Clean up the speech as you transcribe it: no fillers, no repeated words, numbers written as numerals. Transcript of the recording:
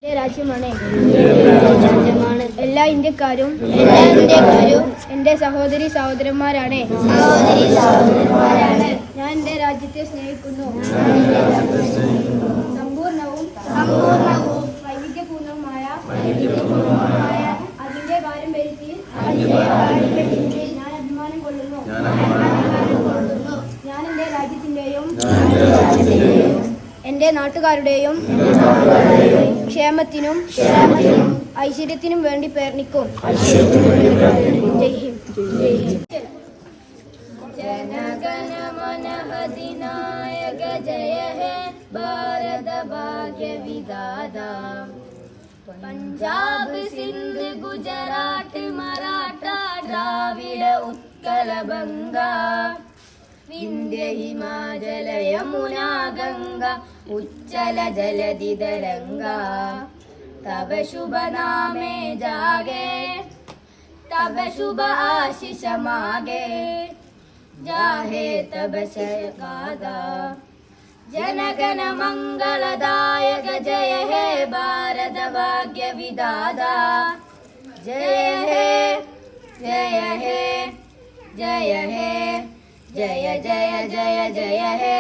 രാജ്യമാണ് എല്ലാ ഇന്ത്യക്കാരും എൻ്റെ സഹോദരി സഹോദരന്മാരാണ്. ഞാൻ എൻ്റെ രാജ്യത്തെ സ്നേഹിക്കുന്നു. സമ്പൂർണവും വൈവിധ്യപൂർണവുമായ അതിൻ്റെ പാരമ്പര്യത്തിൽ ഞാൻ അഭിമാനം കൊള്ളുന്നു. ഞാൻ എൻ്റെ രാജ്യത്തിൻ്റെയും എൻ്റെ നാട്ടുകാരുടെയും ക്ഷേമത്തിനും ഐശ്വര്യത്തിനും വേണ്ടി പ്രയത്നിക്കും. ജനഗണ മന അധിനായക ജയ ഹേ ഭാരത ഭാഗ്യ വിധാത. പഞ്ചാബ് സിന്ധ് ഗുജറാത്ത് മറാഠ ദ്രാവിഡ ഉത്കല ബംഗ വിന്ധ്യ ഹിമാചല യമുന ഗംഗ ഉജ്ജല ജലധി തരംഗ. തവ ശുഭ നാമേ ജാഗേ തവ ശുഭ ആശിഷ മാഗേ ജാഹേ തവ ശയഗാദ. ജനഗണ മംഗളദായക ജയ ഹേ ഭാരത ഭാഗ്യ വിധാത. ജയ ഹേ ജയ ഹേ ജയ ഹേ ജയ ജയ ജയ ജയ ഹേ.